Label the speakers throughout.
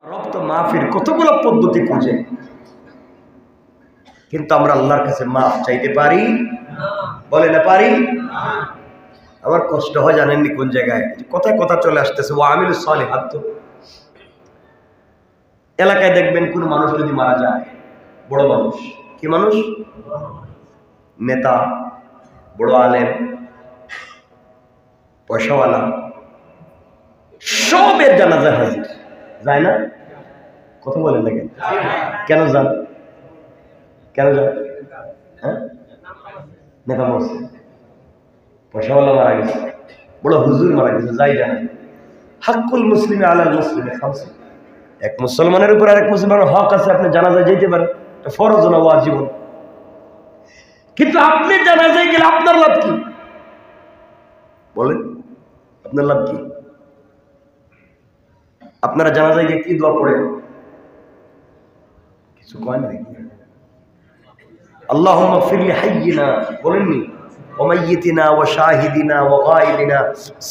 Speaker 1: রব তো মাফির কতগুলো পদ্ধতি খুঁজে, কিন্তু আমরা আল্লাহর কাছে মাফ চাইতে পারি? বলে না পারি? আমার কষ্ট হয় জানেননি কোন জায়গায়, কথায় কথা চলে আসতেছে ও আমিরুস সালিহাত। তো এলাকায় দেখবেন কোন মানুষ যদি মারা যায়, বড় মানুষ, কি মানুষ, নেতা, বড় আলেম, পয়সাওয়ালা, সবের জানাজা হাজির যায় না? কথা বলেন না কেন? কেন যান? কেন যান? হ্যাঁ, নেতা মরছে, পয়সাওয়ালা মারা গেছে, বড় হুজুর মারা গেছে, যাই জানা। হাক্কুল মুসলিমে আলাল মুসলিমে খামসা, এক মুসলমানের উপর আরেক মুসলমানের হক আছে, আপনি জানাজায় যেতে পারেন, এটা ফরজ না ওয়াজিব। কিন্তু আপনি জানাজায় গেলে আপনার লাভ কি? বলেন, আপনার লাভ কি? আপনারা জানাজায় গিয়ে কি দোয়া পড়েন? কিছু কয় না। আল্লাহুম্মা গফির লি হাইয়িনা, বলেননি, ওয়া মাইয়িতিনা ওয়া শাহিদিনা ওয়া গায়িবিনা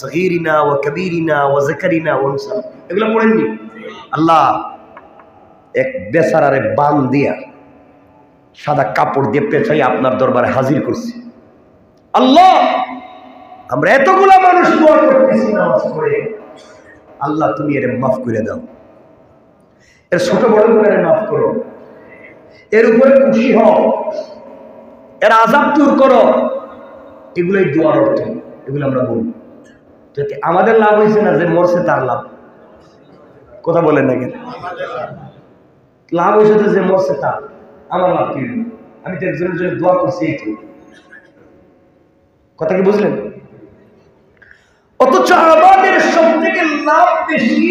Speaker 1: সগীরিনা ওয়া কাবীরিনা ওয়া যাকারিনা ওয়া উনসা, এগুলো পড়েননি? আল্লাহ এক বেচারারে বান দিয়া সাদা কাপড় দিয়ে পেছাই আপনার দরবারে হাজির করছি। আল্লাহ, আমরা এতগুলা মানুষ দোয়া করতেছি নামাজ পড়ে, আল্লাহ তুমি এর মাফ করে দাও, এর ছোট বড় করে মাফ করো, এর উপরে খুশি হও, এর আযাব দূর করো। এগুলোই দোয়ার অর্থ, এগুলো আমরা বলি। যদি আমাদের লাভ হয়েছে না, যে মরছে তার লাভ। কথা বলেন না কেন? লাভ হয়েছে তো যে মরছে তার, আমার লাভ কি? আমি তো একজনের জন্য দোয়া করছি, এই কথা কি বুঝলেন? অথচ আমাদের সব থেকে লাভ বেশি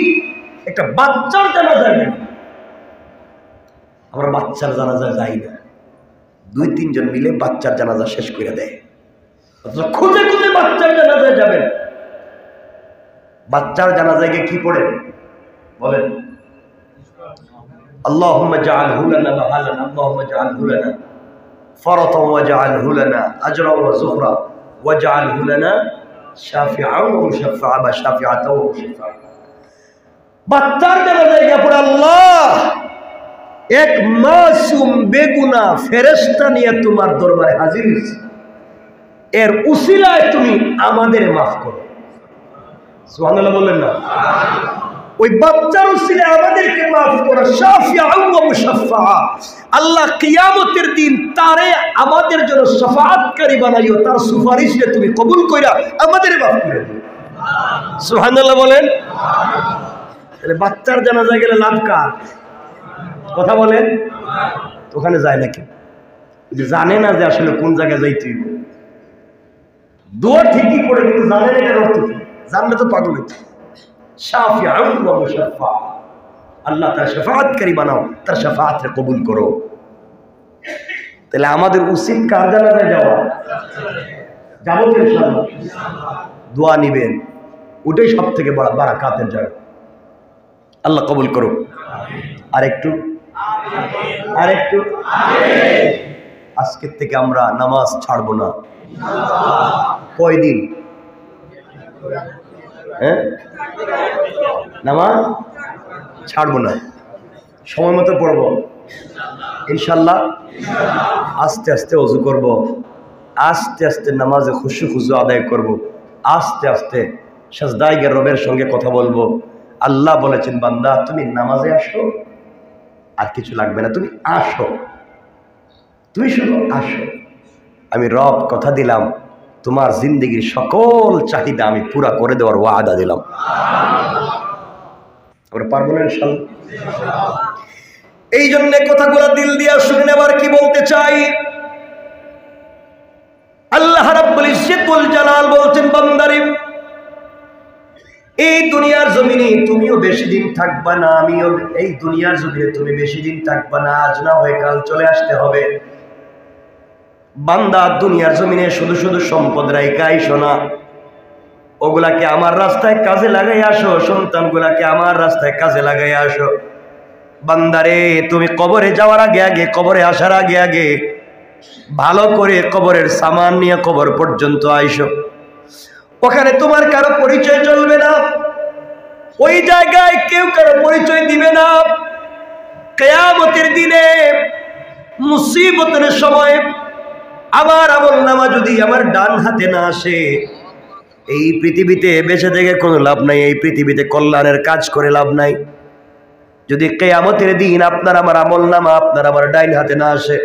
Speaker 1: একটা বাচ্চার জানাজা নেই। আমরা বাচ্চার জানাজা যাই না, 2-3 জন মিলে বাচ্চার জানাজা শেষ করে দেয়। অথচ খুঁজে খুঁজে বাচ্চার জানাজায় যাবেন, বাচ্চার জানাজায় গিয়ে কি পড়ে বলেন? আল্লাহুম্মা জাআলহু লানা মাহালান, আল্লাহুম্মা জাআলহু লানা ফারাতান ওয়াজআলহু লানা আজরান ওয়া যুখরা ওয়াজআলহু লানা শাফিআন ওয়া মুশাফফা বা শাফিআতান ওয়া মুশাফফা। বাচ্চার জানাজায় গিয়ে পড়ে, আল্লাহ এক মাসুম বেগুনা ফেরেশতা নিয়ে তোমার দরবারে হাজির হয়েছে, এর উসিলায় তুমি আমাদের মাফ করো। সুবহানাল্লাহ বললেন না? ওই বাচ্চার উসিলায় আমাদেরকে মাফ করো। শাফিআন ওয়া মুশাফফা, আল্লাহ কিয়ামতের দিন তারে আমাদের জন্য শাফাআতকারী বানাইও, তার সুপারিশে তুমি কবুল কইরা আমাদের মাফ করে দিও। সুবহানাল্লাহ বলেন। তাহলে বাচ্চার জানাজায় গেলে লাভ কার? কথা বলেন। ওখানে যায় নাকি? জানে না যে আসলে কোন জায়গায় যাইতে হইব। দোয়া ঠিকই করে, কিন্তু জানে না এটার অর্থ কি। জানলে তো পাগল হইত। শাফিআন ওয়া মুশাফফা, আল্লাহ তার শাফাআতকারী বানাও, তার শাফাআতে কবুল করো। তাহলে আমাদের উচিত কার জানাজায় যাওয়া? যাবো তো ইনশাআল্লাহ। দোয়া নিবেন, ওটাই সব থেকে বড় বারাকাতের জায়গা। আল্লাহ কবুল করো। আরেকটু আরেকটু আজকের থেকে আমরা নামাজ ছাড়বো না। কয়দিন? হ্যাঁ, নামাজ ছাড়বো না, সময় মতো পড়বো ইনশাল্লাহ। আস্তে আস্তে ওযু করব, আস্তে আস্তে নামাজে খুশু খুজু আদায় করব, আস্তে আস্তে সাজদায় গিয়ে রবের সঙ্গে কথা বলবো। আল্লাহ বলেছেন, বান্দা তুমি নামাজে আসো, আর কিছু লাগবে না, তুমি আসো, তুমি শুধু আসো। আমি রব কথা দিলাম, তোমার জিন্দগির সকল চাহিদা আমি পুরা করে দেওয়ার ওয়াদা দিলাম। আমরা পারবো না ইনশাআল্লাহ। এই জন্য কথাগুলো দিল দিয়া শুনে নেবার কি বলতে চাই। আল্লাহ রাব্বুল ইজ্জতুল জালাল বলছেন, বান্দারে এই দুনিয়ার জমিনে তুমিও বেশি দিন থাকবা না, আমিও এই দুনিয়ার জমিনে তুমি বেশি দিন থাকবা না, আজ না হয়ে কাল চলে আসতে হবে। বান্দা দুনিয়ার জমিনে শুধু শুধু সম্পদ রাইখা আইসো না, ওগুলাকে আমার রাস্তায় কাজে লাগাই আসো, সন্তানগুলাকে আমার রাস্তায় কাজে লাগাই আসো। বান্দারে তুমি কবরে যাওয়ার আগে আগে, কবরে আসার আগে আগে ভালো করে কবরের সামান নিয়ে কবর পর্যন্ত আইসো। ওখানে তোমার কারো পরিচয় চলবে না, ওই জায়গায় কেউ কারো পরিচয় দিবে না। কিয়ামতের দিনে মুসিবতের সময় আমার আমলনামা যদি আমার ডান হাতে না আসে, এই পৃথিবীতে বেঁচে থেকে কোনো লাভ নাই, এই পৃথিবীতে কল্যাণের কাজ করে লাভ নাই। যদি কিয়ামতের দিন আপনার আমার আমলনামা আপনার আমার ডাইন হাতে না আসে,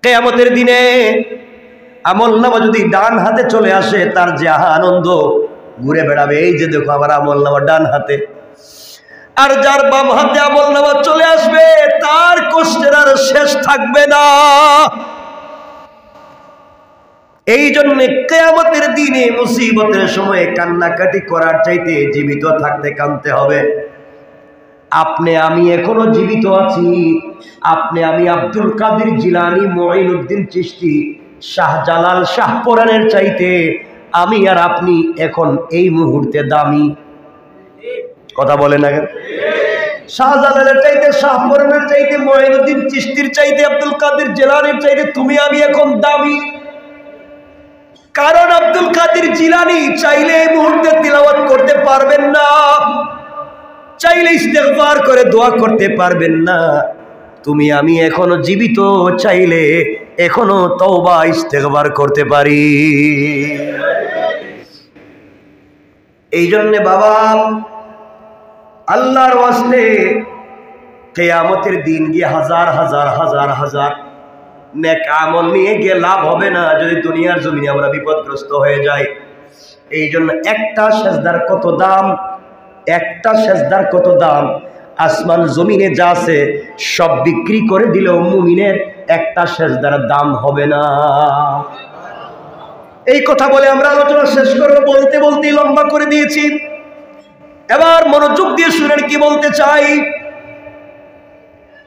Speaker 1: কিয়ামতের দিনে আমলনামা যদি ডান হাতে চলে আসে, তার যে আনন্দ ঘুরে বেড়াবে, এই যে দেখো আমার আমলনামা ডান হাতে। আর যার বাম হাতে আমলনামা চলে আসবে, তার কষ্টের আর শেষ থাকবে না। এই জন্য কিয়ামতের দিনে মুসিবতের সময়ে কান্নাকাটি করার চাইতে জীবিত থাকতে কাঁদতে হবে। আপনি আমি এখনো জীবিত আছি, আপনি আমি আব্দুল কাদের জিলানী, মুঈনুদ্দিন চিশতি, শাহজালাল, শাহপরানের চাইতে আমি আর আপনি এখন এই মুহূর্তে দামি। কথা বলে না কেন? শাহজালালের চাইতে, শাহপরানের চাইতে, মুঈনুদ্দিন চিশতির চাইতে, আব্দুল কাদের জিলানীর চাইতে তুমি আমি এখন দামি। কারণ আব্দুল কাদের জিলানী চাইলে এই মুহূর্তে তিলাওয়াত করতে পারবেন না, চাইলে ইস্তেগফার করে দোয়া করতে পারবেন না। তুমি আমি এখনো জীবিত, চাইলে এখনো তওবা ইস্তেগফার করতে পারি। এই জন্য বাবা, আল্লাহর ওয়াস্তে কিয়ামতের দিন গিয়ে হাজার হাজার হাজার হাজার নেক আমল নিয়ে গিয়ে লাভ হবে না যদি দুনিয়ার জমিনে আমরা বিপদগ্রস্ত হয়ে যাই। এই জন্য একটা সেজদার কত দাম, একটা সেজদার কত দাম, আসমান জমিনে যা আছে সব বিক্রি করে দিলেও মুমিনের একটা সেজদার দাম হবে না। এই কথা বলে আমরা আলোচনা শেষ করব, বলতে বলতে লম্বা করে দিয়েছি। এবার মনোযোগ দিয়ে শুনেন কি বলতে চাই।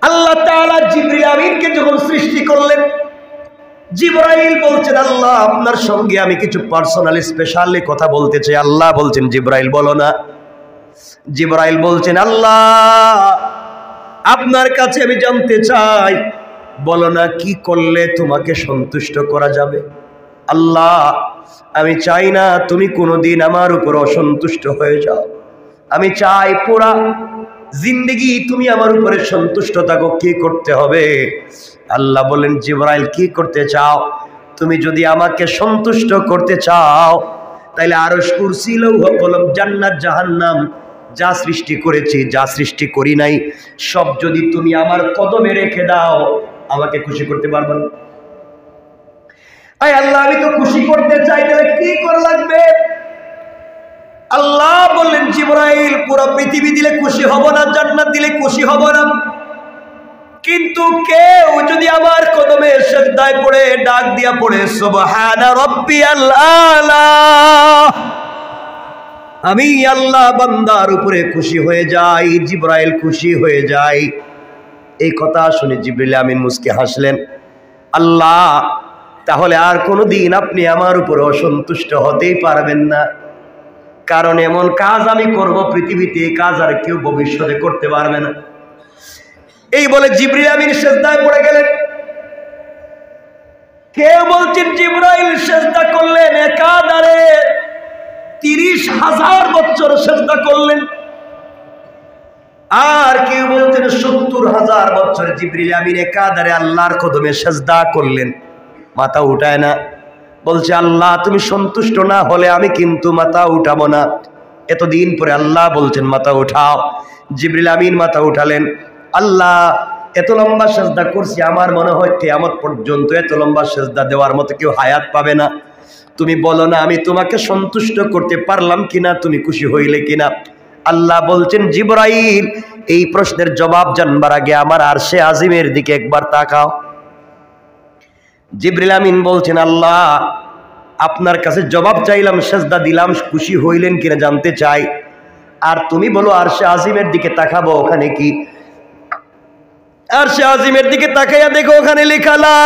Speaker 1: আল্লাহ তাআলা জিবরিল আমিনকে যখন সৃষ্টি করলেন, জিবরাইল বলছেন আল্লাহ আপনার সঙ্গে আমি কিছু পার্সোনালি স্পেশালি কথা বলতে চাই। আল্লাহ বলছেন জিবরাইল বলো না। জিবরাইল বলছেন আল্লাহ আপনার কাছে আমি জানতে চাই, বলো না কি করলে তোমাকে সন্তুষ্ট করা যাবে। আল্লাহ আমি চাই না তুমি কোনোদিন আমার উপর অসন্তুষ্ট হয়ে যাও, আমি চাই পুরা জিন্দেগি তুমি আমার উপরে সন্তুষ্ট থাকো। কি করতে হবে? আল্লাহ বলেন জিবরাইল কি করতে চাও? তুমি যদি আমাকে সন্তুষ্ট করতে চাও তাহলে আরশ, কুরসি, লৌহ কলম, জান্নাত, জাহান্নাম যা সৃষ্টি করেছি, যা সৃষ্টি করি নাই, সব যদি তুমি আমার কদমে রেখে দাও, আমাকে খুশি করতে পারবে না। আয় আল্লাহ আমি তো খুশি করতে চাই, তাহলে কি করা লাগবে? আল্লাহ বললেন জিবরাইল পুরো পৃথিবী দিলে খুশি হব না, জান্নাত দিলে খুশি হব না, কিন্তু কেউ যদি আমার কদমে সিজদায় পড়ে ডাক দিয়া পড়ে সুবহানা রাব্বিয়াল আলা, আমি আল্লাহ বান্দার উপরে খুশি হয়ে যাই, জিবরাইল খুশি হয়ে যায়। এই কথা শুনে জিবরিল আমিন মুস্কি হাসলেন। আল্লাহ তাহলে আর কোনোদিন আপনি আমার উপরে অসন্তুষ্ট হতেই পারবেন না, কারণ এমন কাজ আমি করব পৃথিবীতে, এই কাজ আর কেউ ভবিষ্যতে করতে পারবে না। এই বলে জিবরিল আমিন সিজদায় পড়ে গেলেন। কেউ বলছেন জিবরাইল সিজদা করলেন একাধারে 30,000 বছর সিজদা করলেন, আর কেউ বলছেন 70,000 বছর জিবরিল আমিন একাধারে আল্লাহর কদমে সিজদা করলেন। মাথা উঠায় না, বলছে আল্লাহ তুমি সন্তুষ্ট না হলে আমি কিন্তু মাথা উঠাবো না। এতদিন পরে আল্লাহ বলছেন মাথা উঠাও। জিবরিল আমিন মাথা উঠালেন। আল্লাহ এত লম্বা সিজদা করছি, আমার মনে হয় কিয়ামত পর্যন্ত এত লম্বা সিজদা দেওয়ার মতো কেউ হায়াত পাবে না। তুমি বলো না আমি তোমাকে সন্তুষ্ট করতে পারলাম কিনা, তুমি খুশি হইলে কিনা। আল্লাহ বলছেন জিবরাইল এই প্রশ্নের জবাব জানবার আগে আমার আরশে আজিমের দিকে একবার তাকাও। জিবরিল আমিন বলছেন আল্লাহ আপনার কাছে জবাব চাইলাম, সিজদা দিলাম, খুশি হইলেন কিনা জানতে চাই, আর তুমি বলো আরশে আজিমের দিকে তাকাবো, ওখানে কি? আরশে আজিমের দিকে তাকাইয়া দেখো ওখানে লেখা লা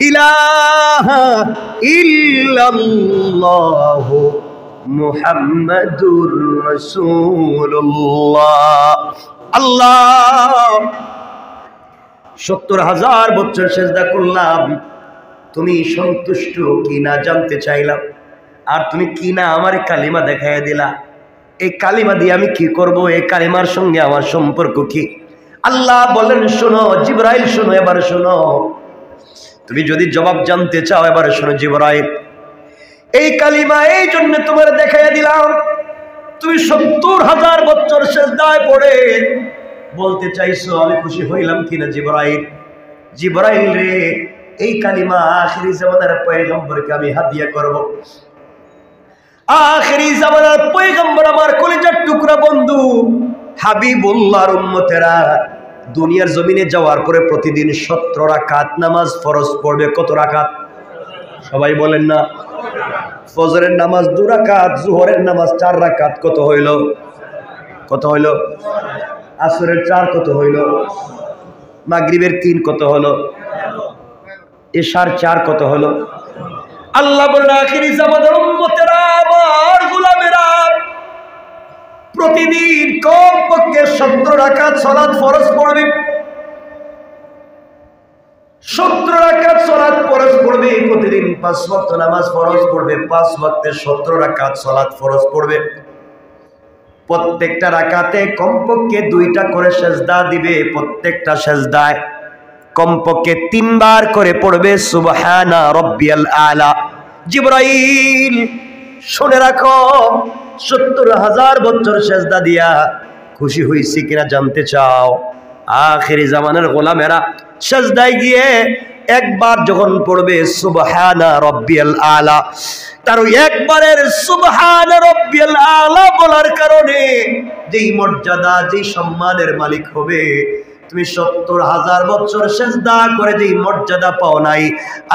Speaker 1: ইলাহা ইল্লাল্লাহু মুহাম্মাদুর রাসূলুল্লাহ। আল্লাহ 70,000 বছর সিজদা করলাম, তুমি সন্তুষ্ট কিনা জানতে চাইলাম, আর তুমি কিনা আমার কালিমা দেখাইয়া দিলা। এই কালিমা দিয়ে আমি কি করব, এই কালিমার সঙ্গে আমার সম্পর্ক কি? আল্লাহ বলেন শোনো জিবরাইল, শোনো, এবার শোনো, তুমি যদি জবাব জানতে চাও এবার শোনো জিবরাইল, এই কালিমা এই জন্য তোমার দেখাইয়া দিলাম, তুমি 70,000 বছর সিজদায় পড়ে বলতে চাইছো আমি খুশি হইলাম কিনা জিবরাইল। জিবরাইল রে, এই কালিমা আখিরি জামানার পয়গম্বরকে আমি হাদিয়া করব। আখিরি জামানার পয়গম্বর আমার কলিজার টুকরা বন্ধু হাবিবুল্লাহর উম্মতেরা দুনিয়ার জমিনে যাওয়ার পরে প্রতিদিন 17 রাকাত নামাজ ফরজ পড়বে। কত রাকাত? সবাই বলেন না। ফজরের নামাজ 2 রাকাত, জোহরের নামাজ 4 রাকাত, কত হইল? কত হইল? আসরের 4 কত হইল? মাগরিবের 3 কত হলো? এশার 4 কত হলো? আল্লাহ বলেন আখিরি জামানার উম্মতেরা আমার গোলামেরা প্রতিদিন কমপক্ষে 17 রাকাত সালাত ফরজ পড়বে। 17 রাকাত সালাত ফরজ পড়বে, প্রতিদিন 5 ওয়াক্ত নামাজ ফরজ পড়বে, 5 ওয়াক্তে 17 রাকাত সালাত ফরজ পড়বে। প্রত্যেকটা রাকাতে কমপক্ষে 2টা করে সিজদা দিবে, প্রত্যেকটা সিজদায় কমপক্ষে 3 বার করে পড়বে সুবহানা রাব্বিয়াল আলা। জিবরাইল শুনে রাখো, 70,000 বছর সিজদা দিয়া খুশি হইছি কিনা জানতে চাও? আখিরি জামানের গোলামেরা সিজদায় গিয়ে একবার যখন পড়বে সুবহানা রাব্বিয়াল আলা, তার ওই একবারের সুবহানা রাব্বিয়াল আলা বলার কারণে যেই মর্যাদা, যেই সম্মানের মালিক হবে, তুমি 70,000 বছর সিজদা করে যেই মর্যাদা পাও নাই,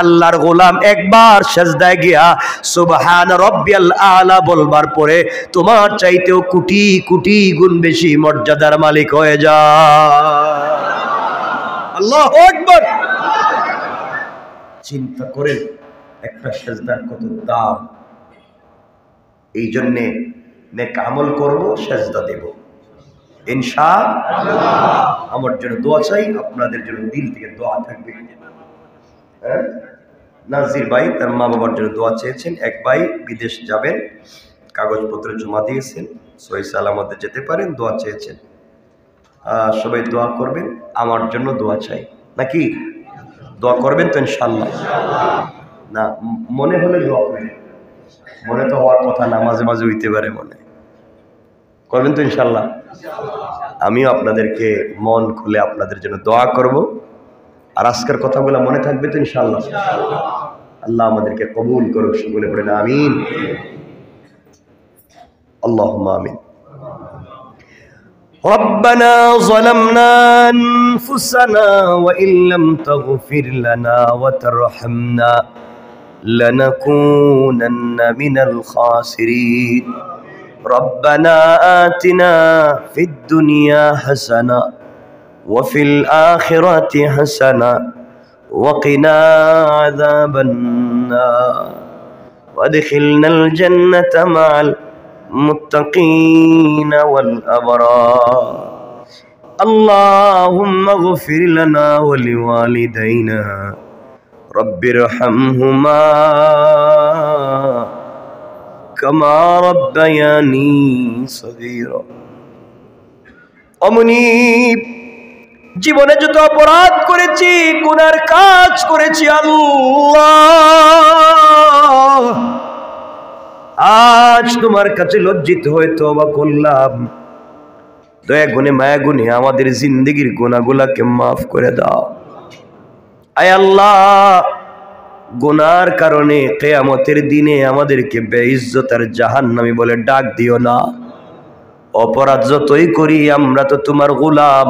Speaker 1: আল্লাহর গোলাম একবার সিজদায় গিয়া সুবহান রাব্বিয়াল আলা বলবার পরে তোমার চাইতেও কোটি কোটি গুণ বেশি মর্যাদার মালিক হয়ে যায়। আল্লাহু আকবার। চিন্তা করেন একটা সিজদার কত দাম। এই জন্যে নেক আমল করব, সিজদা দেব ইনশাআল্লাহ। আমার জন্য দোয়া চাই, আপনাদের জন্য দিল থেকে দোয়া থাকবে। নাজির ভাই তার মা বাবার জন্য দোয়া চেয়েছেন। এক ভাই বিদেশ যাবেন, কাগজপত্র জমা দিয়েছেন, সহি সালামতে যেতে পারেন, দোয়া চেয়েছেন। সবাই দোয়া করবেন, আমার জন্য দোয়া চাই নাকি? দোয়া করবেন তো ইনশাআল্লাহ? না মনে হলে দোয়া করবেন, মনে তো হওয়ার কথা না, মাঝে মাঝে হইতে পারে, মনে করবেন তো ইনশাআল্লাহ? আমিও আপনাদেরকে মন খুলে আপনাদের জন্য দোয়া করব। আর আজকের কথাগুলো মনে থাকবে তো ইনশাআল্লাহ? আল্লাহ আমাদেরকে কবুল করুক, সকলে পড়েন আমিন। আল্লাহুম্মা আমিন। ربنا ظلمنا أنفسنا وإن لم تغفر لنا وترحمنا لنكونن من الخاسرين ربنا آتنا في الدنيا حسنة وفي الآخرة حسنة وقنا عذاب النار وادخلنا الجنة مع المتقين والأبرار اللهم اغفر لنا ولوالدينا رب ارحمهما كما ربياني صغيرا অমনিব জীবনে যত অপরাধ করেছি, গুনার কাজ করেছি আল্লাহ, আজ তোমার কাছে লজ্জিত হয়ে তওবা করলাম। দয়া গুণে মায়া গুণে আমাদের জিন্দেগির গুনাহগুলোকে মাফ করে দাও। আয় আল্লাহ, গুনার কারণে কিয়ামতের দিনে আমাদেরকে বেইজ্জতের জাহান্নামী বলে ডাক দিও না। অপরাধ যতই করি আমরা তো তোমার গোলাম,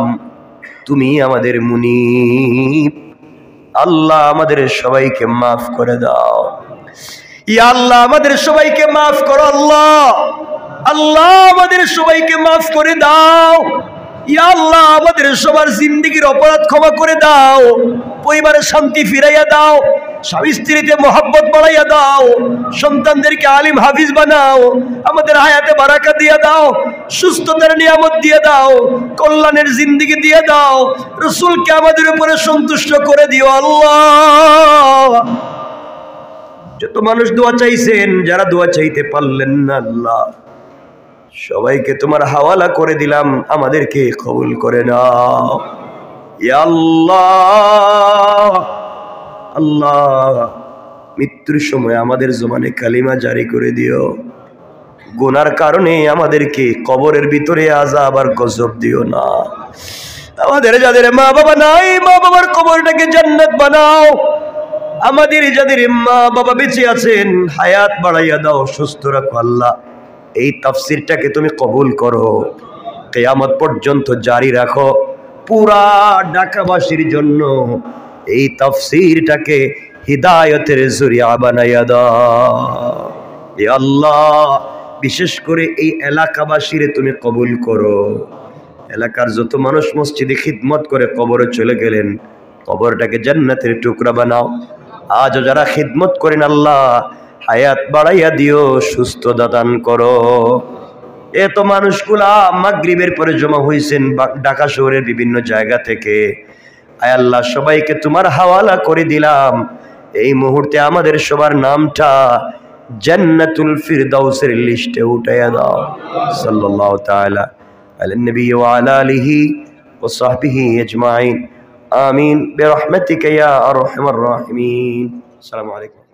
Speaker 1: তুমি আমাদের মুনিব। আল্লাহ আমাদের সবাইকে মাফ করে দাও। ইয়া আল্লাহ আমাদের সবাইকে মাফ করো আল্লাহ। আল্লাহ আমাদের সবাইকে মাফ করে দাও। ইয়া আল্লাহ আমাদের সবার জিন্দেগির অপরাধ ক্ষমা করে দাও। পরিবারে শান্তি ফিরাইয়া দাও, স্বামী স্ত্রীতে মহব্বত বাড়াইয়া দাও, সন্তানদেরকে আলিম হাফিজ বানাও, আমাদের হায়াতে বারাকা দিয়ে দাও, সুস্থতার নিয়ামত দিয়ে দাও, কল্যাণের জিন্দেগি দিয়ে দাও। রাসূলকে আমাদের উপরে সন্তুষ্ট করে দিও আল্লাহ। যত মানুষ দোয়া চাইছেন, যারা দোয়া চাইতে পারলেন না আল্লাহ, সবাইকে তোমার হাওয়ালা করে দিলাম, আমাদেরকে কবুল করে নাও ইয়া আল্লাহ। আল্লাহ, মৃত্যুর সময় আমাদের জবানে কালিমা জারি করে দিও। গুনার কারণে আমাদেরকে কবরের ভিতরে আযাব আর গজব দিও না। আমাদের যাদের মা বাবা নাই, মা বাবার কবরটাকে জান্নাত বানাও। আমাদের যাদের মা বাবা বেঁচে আছেন, হায়াত বাড়াইয়া দাও, সুস্থ রাখো আল্লাহ। এই তাফসীরটাকে তুমি কবুল করো, কিয়ামত পর্যন্ত জারি রাখো। পুরা ঢাকাবাসীর জন্য এই তাফসীরটাকে হিদায়াতের জরিয়া বানাইয়া দাও ইয়া আল্লাহ। বিশেষ করে এই এলাকাবাসীর তুমি কবুল করো। এলাকার যত মানুষ মসজিদে খিদমত করে কবরে চলে গেলেন, কবরটাকে জান্নাতের টুকরা বানাও। আজও যারা খিদমত করেন আল্লাহ, হায়াত বাড়াইয়া দিও, সুস্থতা দান করো। এত মানুষগুলা মাগরিবের পরে জমা হয়েছেন ঢাকা শহরের বিভিন্ন জায়গা থেকে। আয় আল্লাহ, সবাইকে তোমার হাওয়ালা করে দিলাম। এই মুহূর্তে আমাদের সবার নামটা জান্নাতুল ফিরদাউসের লিস্টে উঠাইয়া দাও। সাল্লাল্লাহু তাআলা আলা নবী ওয়া আলা আলিহি ওয়া সাহবিহি আজমাইন। আমিন বিরহমাতিকা ইয়া আরহামার রাহিমিন। আসসালামু আলাইকুম।